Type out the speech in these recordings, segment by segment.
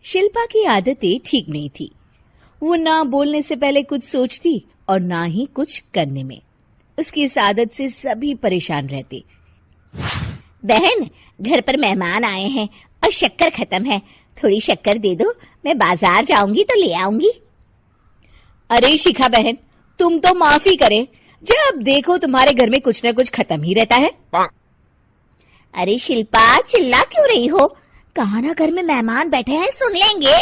शिल्पा की आदतें ठीक नहीं थी। वो ना बोलने से पहले कुछ सोचती और ना ही कुछ करने में। उसकी इस आदत से सभी परेशान रहते। बहन, घर पर मेहमान आए हैं और शक्कर खत्म है, थोड़ी शक्कर दे दो, मैं बाजार जाऊंगी तो ले आऊंगी। अरे शिखा बहन, तुम तो माफी करे, जब देखो तुम्हारे घर में कुछ न कुछ खत्म ही रहता है। अरे शिल्पा, चिल्ला क्यों रही हो? कहा ना घर में मेहमान बैठे हैं, सुन लेंगे।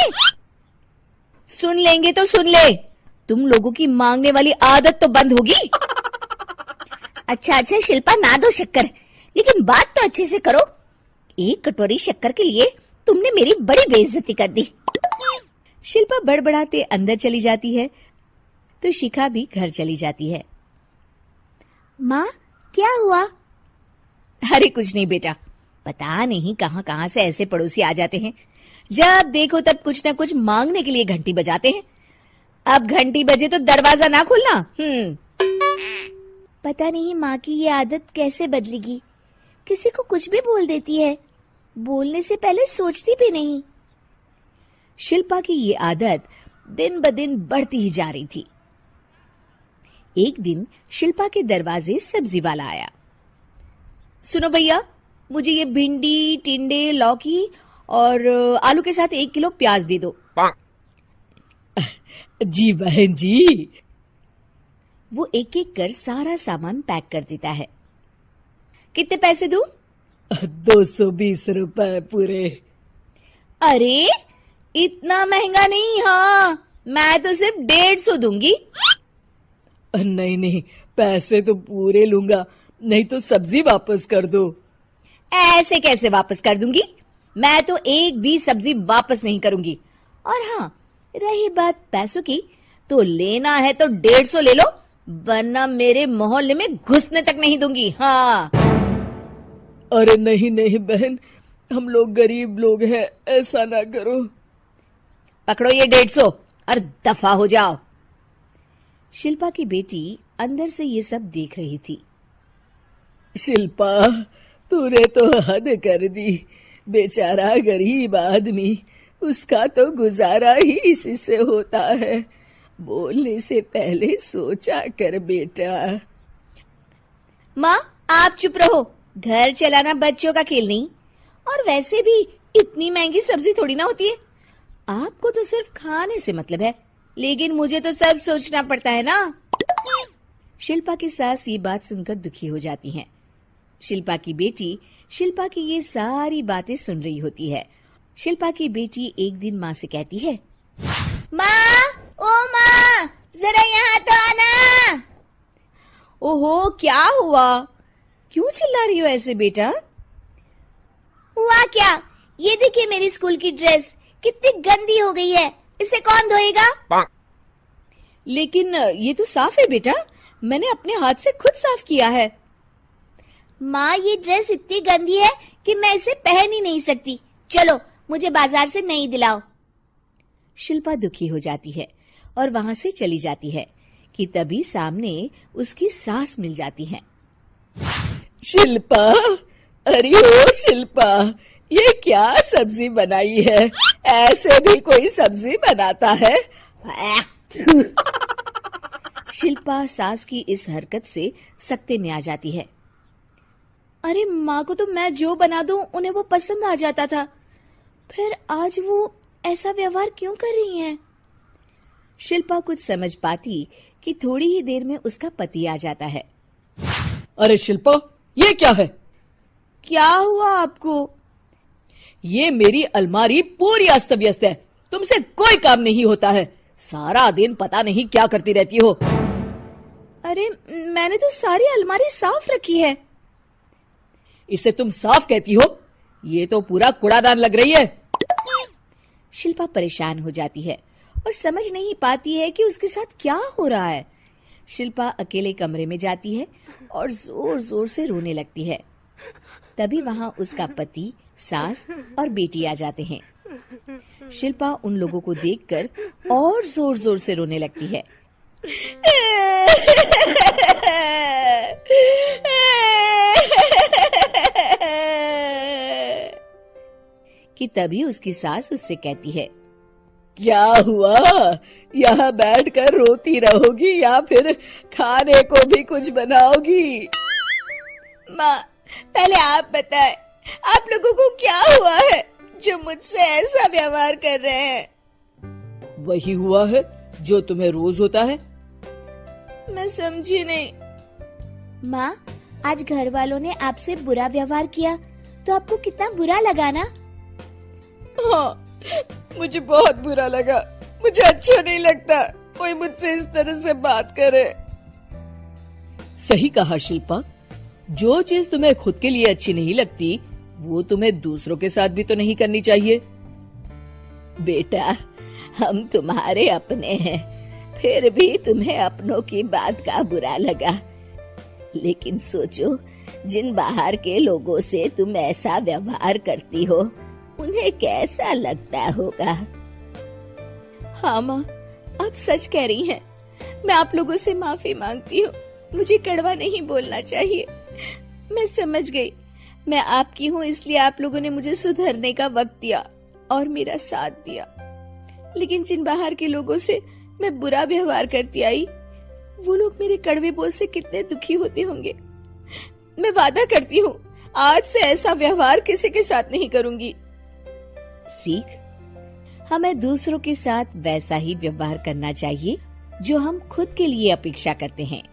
सुन लेंगे तो सुन ले, तुम लोगों की मांगने वाली आदत तो बंद होगी। अच्छा शिल्पा, ना दो शक्कर, लेकिन बात तो अच्छे से करो। एक कटोरी शक्कर के लिए तुमने मेरी बड़ी बेइज्जती कर दी। शिल्पा बड़बड़ाते अंदर चली जाती है तो शिखा भी घर चली जाती है। माँ, क्या हुआ? अरे कुछ नहीं बेटा, पता नहीं कहां कहां से ऐसे पड़ोसी आ जाते हैं, जब देखो तब कुछ न कुछ मांगने के लिए घंटी बजाते हैं। अब घंटी बजे तो दरवाजा ना खोलना। पता नहीं माँ की ये आदत कैसे बदलेगी, किसी को कुछ भी बोल देती है, बोलने से पहले सोचती भी नहीं। शिल्पा की ये आदत दिन ब दिन बढ़ती ही जा रही थी। एक दिन शिल्पा के दरवाजे सब्जी वाला आया। सुनो भैया, मुझे ये भिंडी, टिंडे, लौकी और आलू के साथ 1 किलो प्याज दे दो। जी बहन जी। वो एक एक कर सारा सामान पैक कर देता है। कितने पैसे दूं? 220 रुपए पूरे। अरे इतना महंगा नहीं। हाँ, मैं तो सिर्फ 150 दूंगी। नहीं, पैसे तो पूरे लूंगा, नहीं तो सब्जी वापस कर दो। ऐसे कैसे वापस कर दूंगी? मैं तो एक भी सब्जी वापस नहीं करूंगी। और हाँ, रही बात पैसों की, तो लेना है तो 150 ले लो, वरना मेरे मोहल्ले में घुसने तक नहीं दूंगी। हाँ। अरे नहीं बहन, हम लोग गरीब लोग हैं, ऐसा ना करो। पकड़ो ये 150 और दफा हो जाओ। शिल्पा की बेटी अंदर से ये सब देख रही थी। शिल्पा, तूने तो हद कर दी। बेचारा गरीब आदमी, उसका तो गुजारा ही इसी से होता है। बोलने से पहले सोचा कर बेटा। माँ, आप चुप रहो, घर चलाना बच्चों का खेल नहीं। और वैसे भी इतनी महंगी सब्जी थोड़ी ना होती है। आपको तो सिर्फ खाने से मतलब है, लेकिन मुझे तो सब सोचना पड़ता है ना। शिल्पा की सास ये बात सुनकर दुखी हो जाती हैं। शिल्पा की बेटी शिल्पा की ये सारी बातें सुन रही होती है। शिल्पा की बेटी एक दिन माँ से कहती है, माँ, ओ माँ, जरा यहाँ तो आना। ओहो, क्या हुआ? क्यों चिल्ला रही हो ऐसे बेटा? हुआ क्या? ये देखिए मेरी स्कूल की ड्रेस कितनी गंदी हो गई है, इसे कौन धोएगा? लेकिन ये तो साफ है बेटा, मैंने अपने हाथ से खुद साफ किया है। माँ, ये ड्रेस इतनी गंदी है कि मैं इसे पहन ही नहीं सकती। चलो, मुझे बाजार से नई दिलाओ। शिल्पा दुखी हो जाती है और वहां से चली जाती है कि तभी सामने उसकी सास मिल जाती है। शिल्पा, अरे ओ शिल्पा, ये क्या सब्जी बनाई है? ऐसे भी कोई सब्जी बनाता है? शिल्पा सास की इस हरकत से सख्ते में आ जाती है। अरे माँ को तो मैं जो बना दूं उन्हें वो पसंद आ जाता था, फिर आज वो ऐसा व्यवहार क्यों कर रही हैं? शिल्पा कुछ समझ पाती कि थोड़ी ही देर में उसका पति आ जाता है। अरे शिल्पा, ये क्या है? क्या हुआ आपको? ये मेरी अलमारी पूरी अस्त व्यस्त है, तुमसे कोई काम नहीं होता है। सारा दिन पता नहीं क्या करती रहती हो। अरे मैंने तो सारी अलमारी साफ रखी है। इसे तुम साफ कहती हो? ये तो पूरा कूड़ादान लग रही है। शिल्पा परेशान हो जाती है और समझ नहीं पाती है कि उसके साथ क्या हो रहा है। शिल्पा अकेले कमरे में जाती है और जोर जोर से रोने लगती है। तभी वहां उसका पति, सास और बेटी आ जाते हैं। शिल्पा उन लोगों को देखकर और जोर जोर से रोने लगती है। कि तभी उसकी सास उससे कहती है, क्या हुआ? यहाँ बैठकर रोती रहोगी या फिर खाने को भी कुछ बनाओगी? माँ, पहले आप बताएं, आप लोगों को क्या हुआ है जो मुझसे ऐसा व्यवहार कर रहे हैं? वही हुआ है जो तुम्हें रोज होता है। मैं समझी नहीं। माँ, आज घर वालों ने आपसे बुरा व्यवहार किया तो आपको कितना बुरा लगा ना? हाँ, मुझे बहुत बुरा लगा। मुझे अच्छा नहीं लगता कोई मुझसे इस तरह से बात करे। सही कहा शिल्पा, जो चीज तुम्हें खुद के लिए अच्छी नहीं लगती वो तुम्हें दूसरों के साथ भी तो नहीं करनी चाहिए। बेटा, हम तुम्हारे अपने हैं, फिर भी तुम्हें अपनों की बात का बुरा लगा। लेकिन सोचो, जिन बाहर के लोगों से तुम ऐसा व्यवहार करती हो उन्हें कैसा लगता होगा। हाँ माँ, आप सच कह रही हैं। मैं आप लोगों से माफी मांगती हूँ। मुझे कड़वा नहीं बोलना चाहिए। मैं समझ गई, मैं आपकी हूँ इसलिए आप लोगों ने मुझे सुधरने का वक्त दिया और मेरा साथ दिया। लेकिन जिन बाहर के लोगों से मैं बुरा व्यवहार करती आई, वो लोग मेरे कड़वे बोल से कितने दुखी होते होंगे। मैं वादा करती हूँ, आज से ऐसा व्यवहार किसी के साथ नहीं करूंगी। सीख, हमें दूसरों के साथ वैसा ही व्यवहार करना चाहिए जो हम खुद के लिए अपेक्षा करते हैं।